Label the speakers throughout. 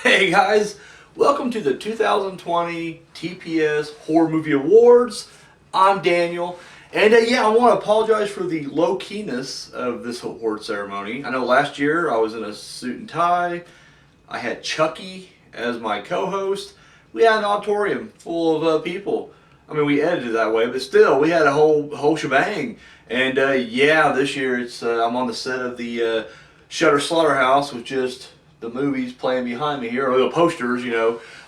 Speaker 1: Hey guys, welcome to the 2020 TPS Horror Movie Awards. I'm Daniel, and yeah, I want to apologize for the low keyness of this award ceremony. I know last year I was in a suit and tie. I had Chucky as my co-host. We had an auditorium full of people. I mean, we edited it that way, but still, we had a whole shebang. And yeah, this year I'm on the set of the Shutter Slaughterhouse with just the movies playing behind me here, or the posters, and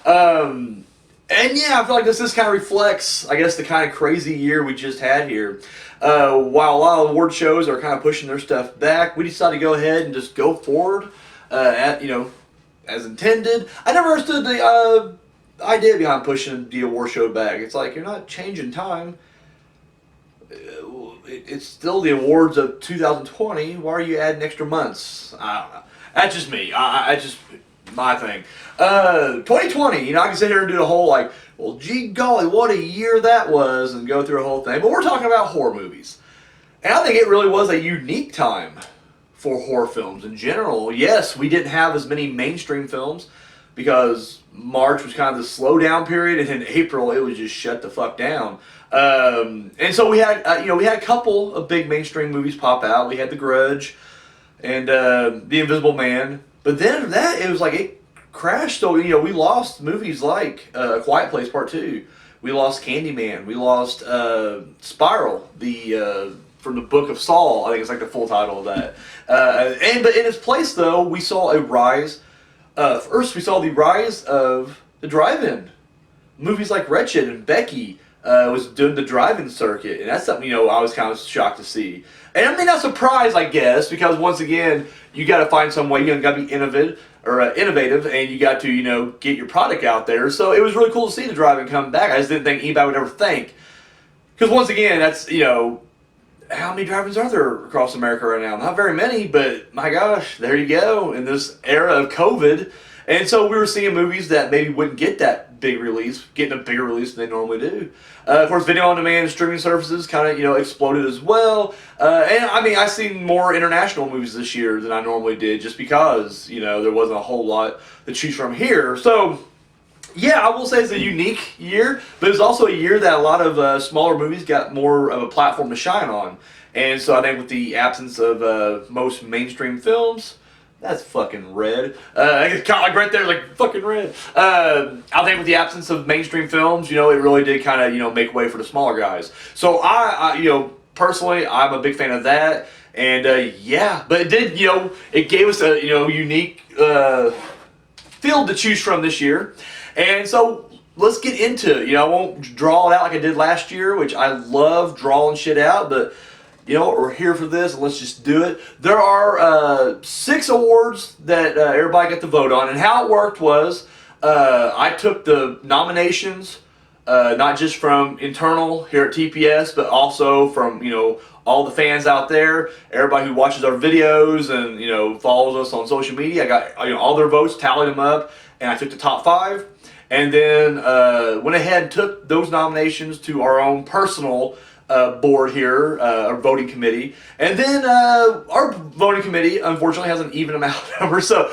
Speaker 1: yeah, I feel like this kind of reflects, I guess, the kind of crazy year we just had here. While a lot of award shows are kind of pushing their stuff back, we decided to go ahead and just go forward, as intended. I never understood the idea behind pushing the award show back. It's like you're not changing time. It's still the awards of 2020. Why are you adding extra months? I don't know. That's just me. I just my thing. 2020. I can sit here and do the whole well, gee golly, what a year that was, and go through a whole thing. But we're talking about horror movies, and I think it really was a unique time for horror films in general. Yes, we didn't have as many mainstream films because March was kind of the slow down period, and in April it was just shut the fuck down. And so we had we had a couple of big mainstream movies pop out. We had The Grudge and The Invisible Man, but then after that it was like it crashed. So we lost movies like Quiet Place Part 2. We lost Candyman. We lost Spiral, the from the Book of Saul. I think it's like the full title of that. But in its place though, we saw a rise. First, we saw the rise of the drive-in. Movies like Wretched and Becky was doing the drive-in circuit, and that's something I was kind of shocked to see. And I mean, not surprised, I guess, because once again, you got to find some way. You got to be innovative, and you got to get your product out there. So it was really cool to see the drive-in come back. I just didn't think anybody would ever think, because once again, that's how many drive-ins are there across America right now? Not very many, but my gosh, there you go, in this era of COVID. And so we were seeing movies that maybe wouldn't get that big release, getting a bigger release than they normally do. Of course, video on demand streaming services kind of exploded as well. And I mean, I've seen more international movies this year than I normally did, just because there wasn't a whole lot to choose from here. So yeah, I will say it's a unique year, but it's also a year that a lot of smaller movies got more of a platform to shine on. And so I think with the absence of most mainstream films, that's fucking red. It's kind of like right there, like fucking red. I think with the absence of mainstream films, it really did kind of make way for the smaller guys. So I personally, I'm a big fan of that. And yeah, but it did, it gave us a unique field to choose from this year. And so let's get into it. I won't draw it out like I did last year, which I love drawing shit out, but we're here for this, and let's just do it. There are 6 awards that everybody got to vote on, and how it worked was I took the nominations, not just from internal here at TPS, but also from all the fans out there, everybody who watches our videos and follows us on social media. I got all their votes, tallied them up, and I took the top 5, and then went ahead and took those nominations to our own personal board here, our voting committee, and then our voting committee unfortunately has an even amount number. So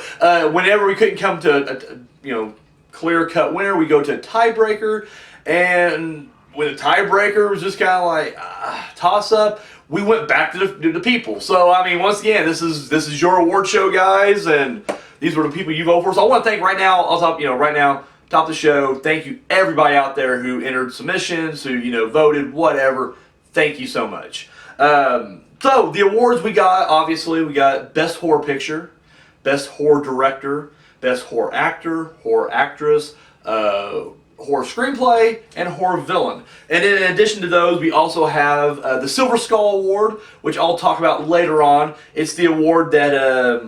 Speaker 1: whenever we couldn't come to a clear-cut winner, we go to a tiebreaker, and when the tiebreaker was just kind of like toss-up, we went back to the people. So I mean, once again, this is your award show, guys, and these were the people you vote for. So I want to thank right now, top of the show, thank you everybody out there who entered submissions, who voted, whatever. Thank you so much. So the awards we got, obviously, we got Best Horror Picture, Best Horror Director, Best Horror Actor, Horror Actress, Horror Screenplay, and Horror Villain. And in addition to those, we also have the Silver Skull Award, which I'll talk about later on. It's the award that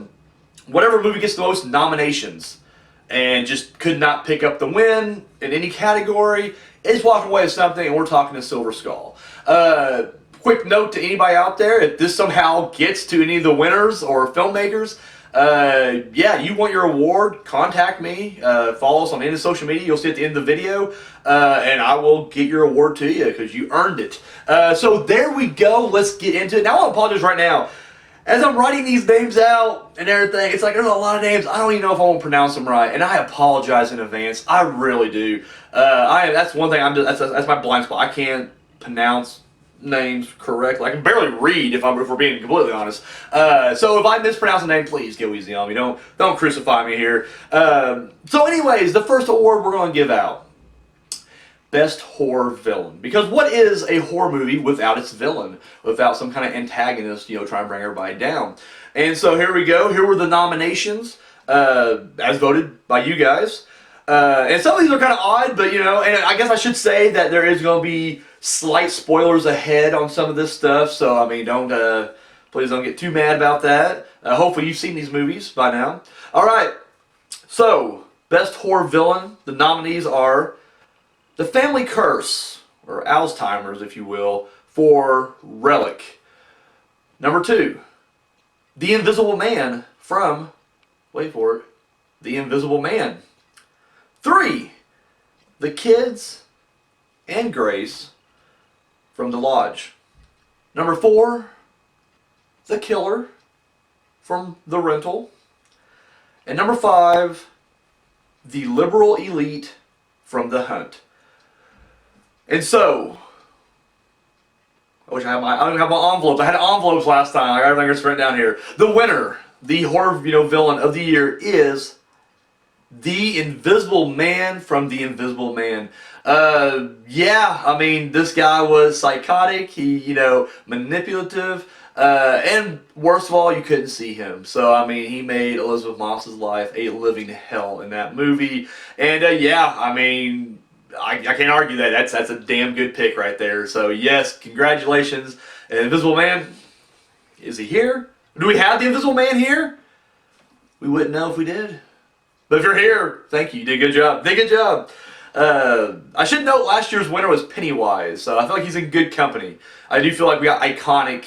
Speaker 1: whatever movie gets the most nominations and just could not pick up the win in any category is walking away with something, and we're talking to Silver Skull. Quick note to anybody out there, if this somehow gets to any of the winners or filmmakers, yeah, you want your award, contact me, follow us on any social media, you'll see at the end of the video, and I will get your award to you because you earned it. So there we go, let's get into it. Now I want to apologize right now. as I'm writing these names out and everything, it's like there's a lot of names. I don't even know if I won't pronounce them right, and I apologize in advance. I really do. That's one thing. That's my blind spot. I can't pronounce names correctly. I can barely read if we're being completely honest. So if I mispronounce a name, please go easy on me. Don't crucify me here. So anyways, the first award we're going to give out. Best horror villain. Because what is a horror movie without its villain? Without some kind of antagonist, trying to bring everybody down. And so here we go. Here were the nominations, as voted by you guys. And some of these are kind of odd, but and I guess I should say that there is going to be slight spoilers ahead on some of this stuff. So I mean, please don't get too mad about that. Hopefully you've seen these movies by now. All right. So best horror villain. The nominees are The Family Curse, or Alzheimer's, if you will, for Relic. Number 2, The Invisible Man from, wait for it, The Invisible Man. 3, The Kids and Grace from The Lodge. Number 4, The Killer from The Rental. And number 5, The Liberal Elite from The Hunt. And so, I wish I don't have my envelopes. I had envelopes last time. I got everything written down here. The winner, the horror villain of the year is The Invisible Man from The Invisible Man. Yeah, I mean, this guy was psychotic. He, manipulative. And worst of all, you couldn't see him. So, I mean, he made Elizabeth Moss's life a living hell in that movie. And, yeah, I mean, I can't argue that. That's a damn good pick right there. So, yes, congratulations. And Invisible Man, is he here? Do we have the Invisible Man here? We wouldn't know if we did. But if you're here, thank you. You did a good job. Did a good job. I should note last year's winner was Pennywise, so I feel like he's in good company. I do feel like we got iconic,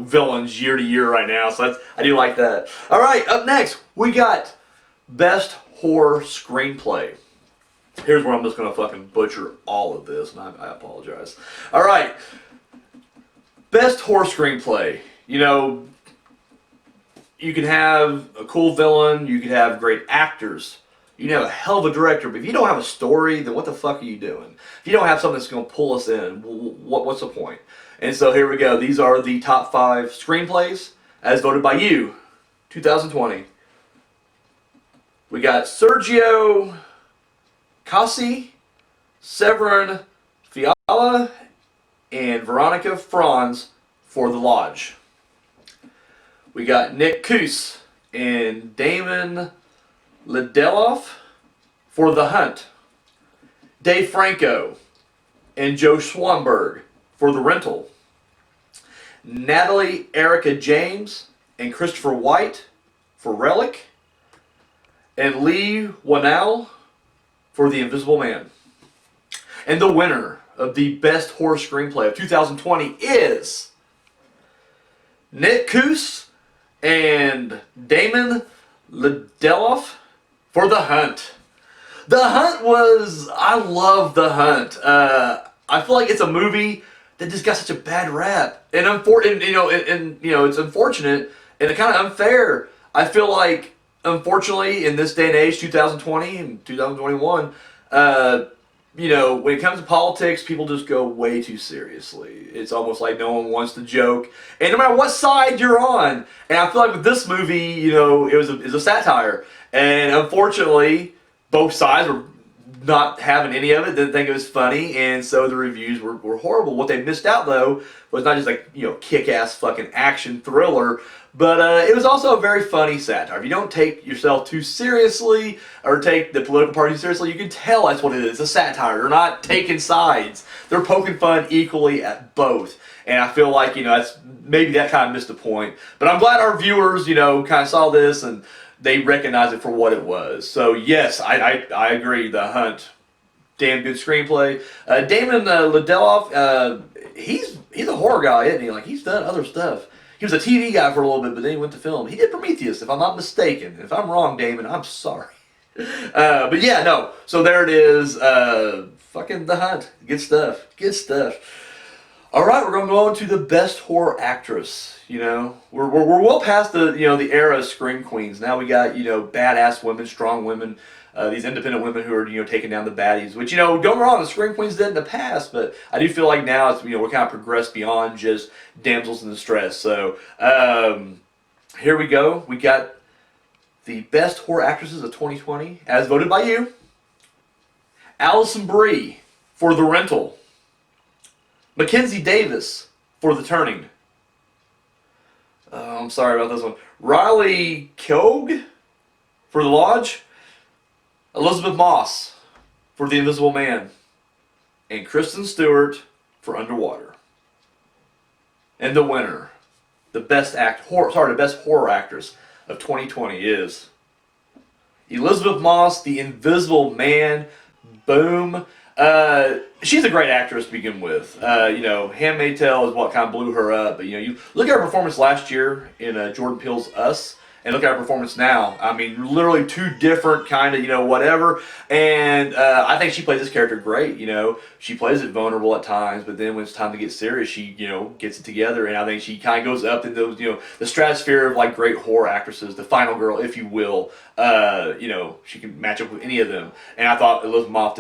Speaker 1: villains year to year right now, so I do like that. All right, up next, we got Best Horror Screenplay. Here's where I'm just going to fucking butcher all of this, and I apologize. All right, Best Horror Screenplay. You can have a cool villain, you can have great actors, you can have a hell of a director, but if you don't have a story, then what the fuck are you doing? If you don't have something that's going to pull us in, what's the point? And so here we go. These are the top 5 screenplays as voted by you, 2020. We got Sergio Cassi, Severin Fiala, and Veronica Franz for The Lodge. We got Nick Kuss and Damon Lindelof for The Hunt. Dave Franco and Joe Schwanberg for The Rental. Natalie Erica James and Christopher White for Relic. And Lee Whannell for The Invisible Man. And the winner of the Best Horror Screenplay of 2020 is Nick Kuss and Damon Lindelof for The Hunt. The Hunt I love The Hunt. I feel like it's a movie that just got such a bad rap, and it's unfortunate and kind of unfair. I feel like, unfortunately, in this day and age, 2020 and 2021, when it comes to politics, people just go way too seriously. It's almost like no one wants to joke, and no matter what side you're on. And I feel like with this movie, it was a satire, and unfortunately, both sides were not having any of it, didn't think it was funny, and so the reviews were horrible. What they missed out, though, was not just like, kick-ass fucking action thriller, but it was also a very funny satire. If you don't take yourself too seriously, or take the political party seriously, you can tell that's what it is. It's a satire. They're not taking sides. They're poking fun equally at both. And I feel like, maybe that kind of missed the point. But I'm glad our viewers, kind of saw this, and they recognized it for what it was. So yes, I agree. The Hunt, damn good screenplay. Damon Lindelof, he's a horror guy, isn't he? Like, he's done other stuff. He was a TV guy for a little bit, but then he went to film. He did Prometheus, if I'm not mistaken. If I'm wrong, Damon, I'm sorry. But yeah, no. So there it is. Fucking The Hunt. Good stuff. Good stuff. All right, we're gonna go on to the best horror actress. We're well past the era of scream queens. Now we got badass women, strong women, these independent women who are taking down the baddies. Which don't get me wrong, the scream queens did in the past, but I do feel like now it's we're kind of progressed beyond just damsels in distress. So here we go. We got the best horror actresses of 2020, as voted by you. Allison Brie for The Rental. Mackenzie Davis for The Turning. I'm sorry about this one. Riley Keough for The Lodge. Elizabeth Moss for The Invisible Man. And Kristen Stewart for Underwater. And the winner, the best horror actress of 2020 is Elizabeth Moss, The Invisible Man. Boom. She's a great actress to begin with. Handmaid's Tale is what kind of blew her up. But you look at her performance last year in Jordan Peele's Us, and look at her performance now. I mean, literally two different kind of whatever. And I think she plays this character great. She plays it vulnerable at times, but then when it's time to get serious, she gets it together. And I think she kind of goes up in those the stratosphere of like great horror actresses, the final girl, if you will. She can match up with any of them. And I thought Elizabeth Moss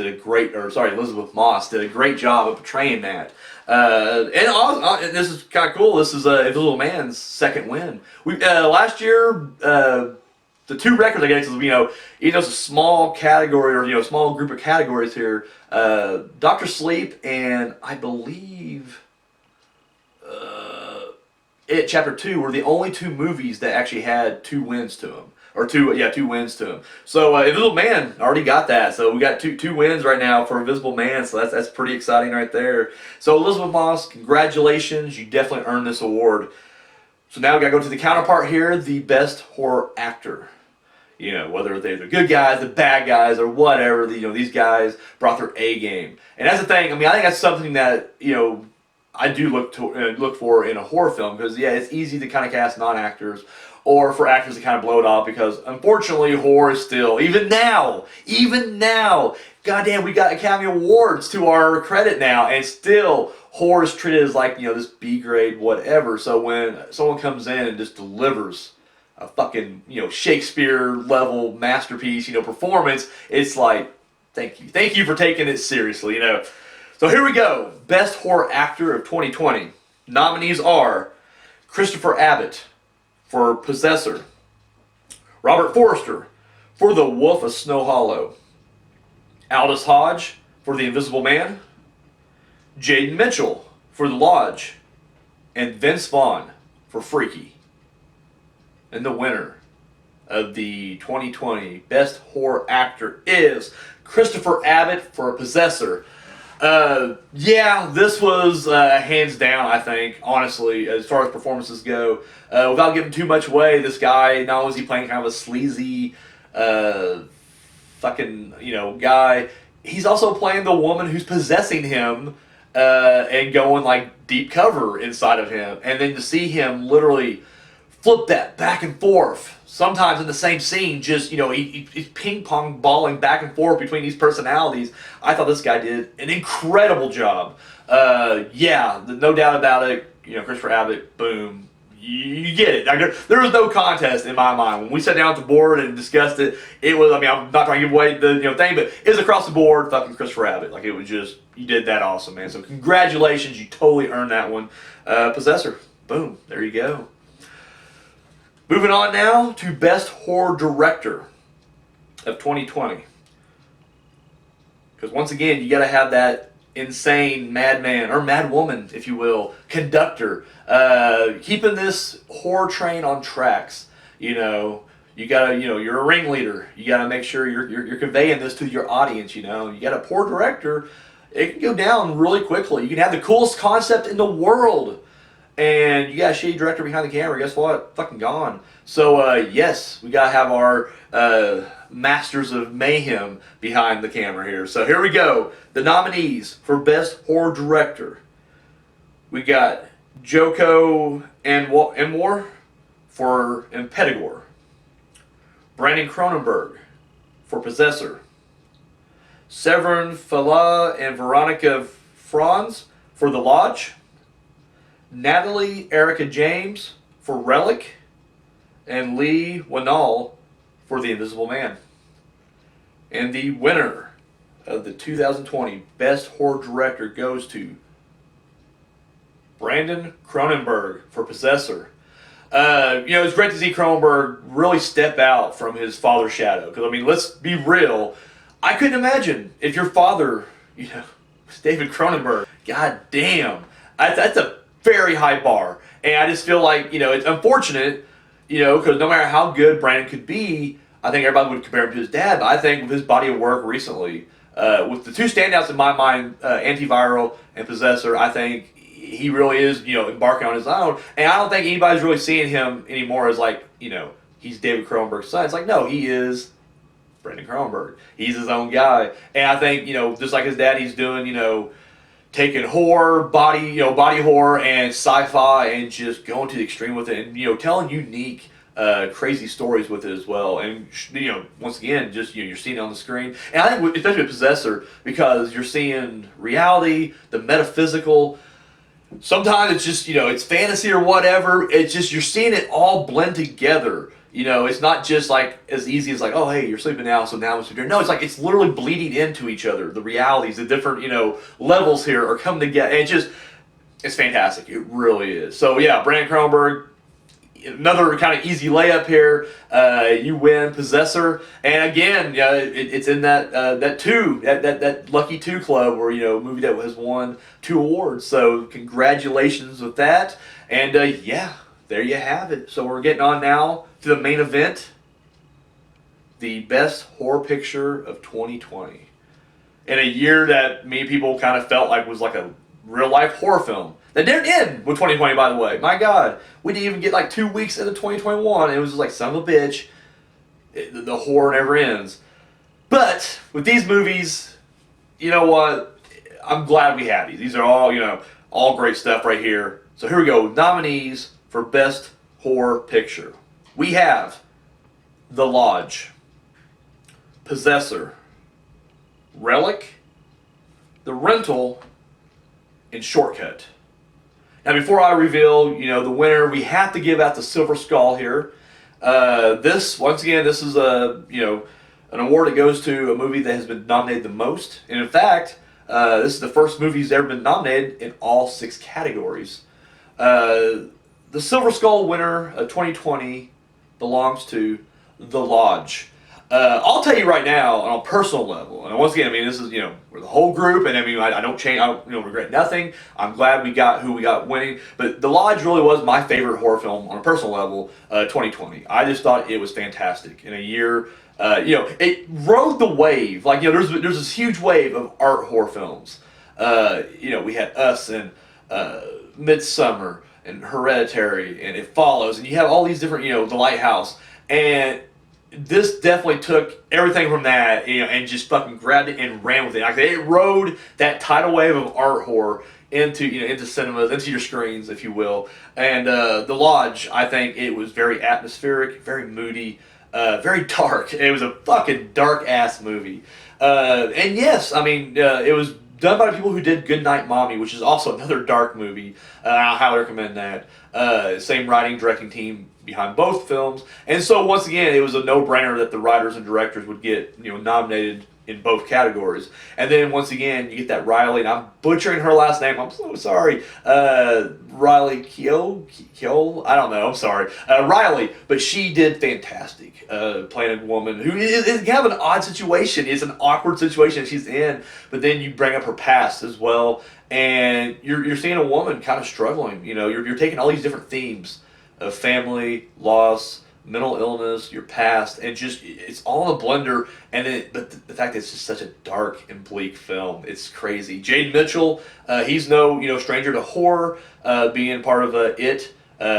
Speaker 1: did a great job of portraying that. And this is kind of cool. This is Invisible Man's second win. We last year, the two records I guess is even though it's a small category or small group of categories here. Doctor Sleep and I believe It Chapter 2 were the only two movies that actually had two wins to them. Two wins to him. So Invisible Man already got that. So we got two wins right now for Invisible Man. So that's pretty exciting right there. So Elizabeth Moss, congratulations! You definitely earned this award. So now we gotta go to the counterpart here, the best horror actor. Whether they're the good guys, the bad guys, or whatever. These guys brought their A game, and that's the thing. I mean, I think that's something that I do look for in a horror film because it's easy to kind of cast non-actors. Or for actors to kind of blow it off because unfortunately horror is still, even now, goddamn, we got Academy Awards to our credit now, and still horror is treated as like, this B grade whatever. So when someone comes in and just delivers a fucking, Shakespeare level masterpiece, performance, it's like, thank you for taking it seriously, So here we go, best horror actor of 2020. Nominees are Christopher Abbott for Possessor, Robert Forster for The Wolf of Snow Hollow, Aldous Hodge for The Invisible Man, Jaden Mitchell for The Lodge, and Vince Vaughn for Freaky. And the winner of the 2020 Best Horror Actor is Christopher Abbott for Possessor. This was hands down, I think, honestly, as far as performances go. Without giving too much away, this guy, not only is he playing kind of a sleazy, guy, he's also playing the woman who's possessing him, and going like deep cover inside of him. And then to see him literally flip that back and forth, sometimes in the same scene, just, he's ping-pong balling back and forth between these personalities. I thought this guy did an incredible job. No doubt about it. Christopher Abbott, boom. You get it. There was no contest in my mind. When we sat down at the board and discussed it, it was, I'm not trying to give away the thing, but it was across the board, fucking Christopher Abbott. Like, it was just, you did that awesome, man. So congratulations, you totally earned that one. Possessor, boom, there you go. Moving on now to Best Horror Director of 2020. Because once again, you got to have that insane madman, or madwoman, if you will, conductor, keeping this horror train on tracks. You gotta, you're a ringleader. You gotta make sure you're conveying this to your audience. You got a poor director, it can go down really quickly. You can have the coolest concept in the world, and you got a shitty director behind the camera, guess what? Fucking gone. So, yes, we gotta have our masters of mayhem behind the camera here. So here we go. The nominees for Best Horror Director. We got Joko Anwar for Impetigore. Brandon Cronenberg for Possessor. Severin Fala and Veronica Franz for The Lodge. Natalie Erica James for Relic, and Lee Winnall for The Invisible Man. And the winner of the 2020 Best Horror Director goes to Brandon Cronenberg for Possessor. It's great to see Cronenberg really step out from his father's shadow. Because, I mean, let's be real. I couldn't imagine if your father, was David Cronenberg. God damn. That's a very high bar. And I just feel like, it's unfortunate, because no matter how good Brandon could be, I think everybody would compare him to his dad. But I think with his body of work recently, with the two standouts in my mind, Antiviral and Possessor, I think he really is, embarking on his own. And I don't think anybody's really seeing him anymore as like, he's David Cronenberg's son. It's like, no, he is Brandon Cronenberg. He's his own guy. And I think, just like his dad, he's doing, taking horror, body horror and sci-fi and just going to the extreme with it and, telling unique, crazy stories with it as well. And, once again, just, you're seeing it on the screen. And I think, especially with Possessor, because you're seeing reality, the metaphysical. Sometimes it's just, it's fantasy or whatever. It's just, you're seeing it all blend together. It's not just like as easy as like, oh, hey, you're sleeping now, so now I'm sleeping. No, it's like it's literally bleeding into each other. The realities, the different, levels here are coming together. And it's fantastic. It really is. So, yeah, Brandon Cronenberg, another kind of easy layup here. You win Possessor. And again, it's in that lucky 2 club where, a movie that has won 2 awards. So, congratulations with that. And, there you have it. So we're getting on now to the main event, the best horror picture of 2020. In a year that many people kind of felt like was like a real life horror film. That didn't end with 2020, by the way. My God, we didn't even get like 2 weeks into 2021. And it was just like, son of a bitch, the horror never ends. But with these movies, you know what? I'm glad we have these. These are all, all great stuff right here. So here we go. Nominees for Best Horror Picture. We have The Lodge, Possessor, Relic, The Rental, and Shortcut. Now before I reveal, the winner, we have to give out the Silver Skull here. This is an award that goes to a movie that has been nominated the most. And in fact, this is the first movie that's ever been nominated in all 6 categories. The Silver Skull winner of 2020 belongs to The Lodge. I'll tell you right now, on a personal level, and once again, I mean, this is, we're the whole group, and I mean, I don't change, I don't, regret nothing. I'm glad we got who we got winning, but The Lodge really was my favorite horror film on a personal level, 2020. I just thought it was fantastic. In a year, it rode the wave. Like, there's this huge wave of art horror films. We had Us and Midsummer and Hereditary and It Follows, and you have all these different, The Lighthouse, and this definitely took everything from that, and just fucking grabbed it and ran with it. Like, it rode that tidal wave of art horror into cinemas, into your screens, if you will. And The Lodge, I think it was very atmospheric, very moody, very dark. It was a fucking dark ass movie. And yes, I mean, it was done by people who did Goodnight Mommy, which is also another dark movie. I highly recommend that. Same writing, directing team behind both films. And so once again, it was a no-brainer that the writers and directors would get, nominated in both categories. And then once again, you get that Riley, and I'm butchering her last name, I'm so sorry. Riley Keough? I don't know, I'm sorry. Riley, but she did fantastic. Playing a woman who is kind of an odd situation, is an awkward situation she's in, but then you bring up her past as well, and you're seeing a woman kind of struggling. You're taking all these different themes of family, loss, mental illness, your past, and just it's all in a blender. But the fact that it's just such a dark and bleak film, it's crazy. Jaden Mitchell, he's no stranger to horror, being part of It,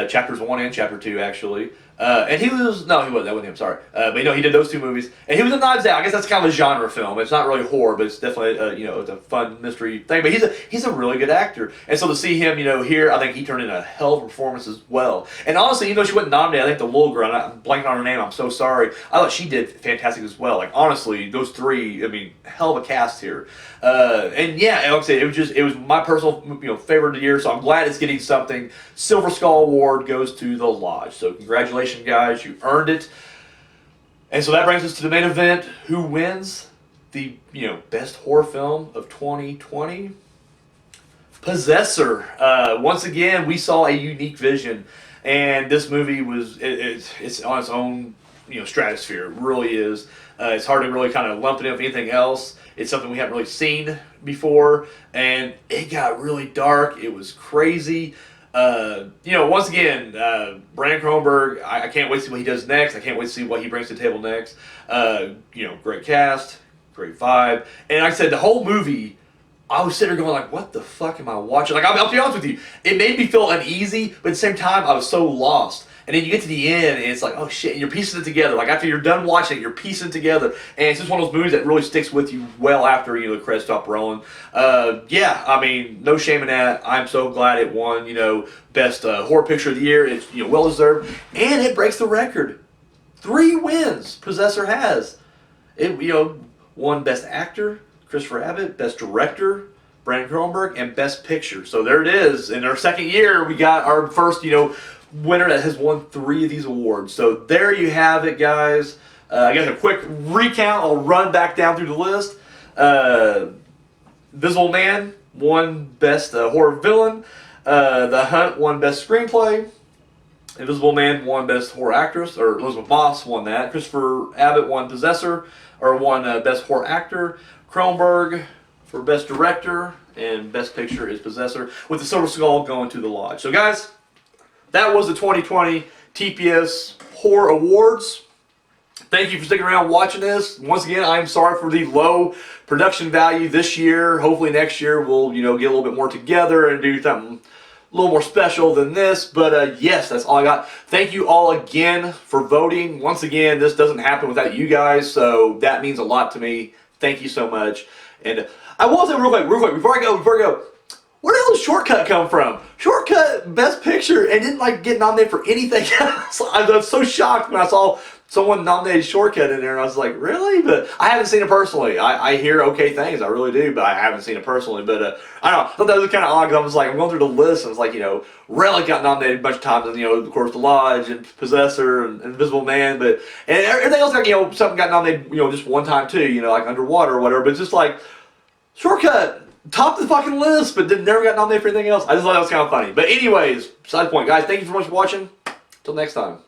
Speaker 1: chapters 1 and chapter 2 actually. And he wasn't. That wasn't him. Sorry, but he did those two movies, and he was in Knives Out. I guess that's kind of a genre film. It's not really horror, but it's definitely it's a fun mystery thing. But he's a really good actor, and so to see him here, I think he turned in a hell of a performance as well. And honestly, even though she wasn't nominated, I think the little girl, I'm blanking on her name. I'm so sorry. I thought she did fantastic as well. Like honestly, those three, I mean, hell of a cast here. And yeah, like I said, it was my personal favorite of the year. So I'm glad it's getting something. Silver Skull Award goes to The Lodge. So congratulations, guys, you earned it. And so that brings us to the main event. Who wins the best horror film of 2020? Possessor. Once again, we saw a unique vision, and this movie it's on its own stratosphere. It really is. It's hard to really kind of lump it in with anything else. It's something we haven't really seen before, and it got really dark. It was crazy. Once again, Brandon Cronenberg, I can't wait to see what he does next. I can't wait to see what he brings to the table next. Great cast, great vibe. And like I said, the whole movie, I was sitting there going like, what the fuck am I watching? Like, I'll be honest with you, it made me feel uneasy, but at the same time, I was so lost. And then you get to the end, and it's like, oh shit, and you're piecing it together. Like, after you're done watching it, you're piecing it together. And it's just one of those movies that really sticks with you well after, the credits stop rolling. Yeah, I mean, no shame in that. I'm so glad it won, Best Horror Picture of the Year. It's, well-deserved. And it breaks the record. 3 wins Possessor has. It, won Best Actor, Christopher Abbott, Best Director, Brandon Cronenberg, and Best Picture. So there it is. In our second year, we got our first, winner that has won 3 of these awards. So there you have it, guys. I guess a quick recount. I'll run back down through the list. Invisible Man won Best Horror Villain. The Hunt won Best Screenplay. Invisible Man won Best Horror Actress, or Elizabeth Moss won that. Christopher Abbott won Possessor, or won Best Horror Actor. Cronenberg for Best Director, and Best Picture is Possessor, with the Silver Skull going to The Lodge. So guys, that was the 2020 TPS Horror Awards. Thank you for sticking around watching this. Once again, I'm sorry for the low production value this year. Hopefully next year we'll, get a little bit more together and do something a little more special than this. But yes, that's all I got. Thank you all again for voting. Once again, this doesn't happen without you guys, so that means a lot to me. Thank you so much. And I will say real quick, before I go, where the hell did Shortcut come from? Shortcut Best Picture and didn't get nominated for anything else. I was so shocked when I saw someone nominated Shortcut in there, and I was like, really? But I haven't seen it personally. I hear okay things, I really do, but I haven't seen it personally. But I don't know, I thought that was kind of odd, because I'm going through the list, and it's like, Relic got nominated a bunch of times, and of course The Lodge and Possessor and Invisible Man, and everything else something got nominated just one time too, like Underwater or whatever. But it's just like Shortcut topped the fucking list, but never got nominated for anything else. I just thought that was kind of funny. But anyways, side point, guys, thank you so much for watching. Till next time.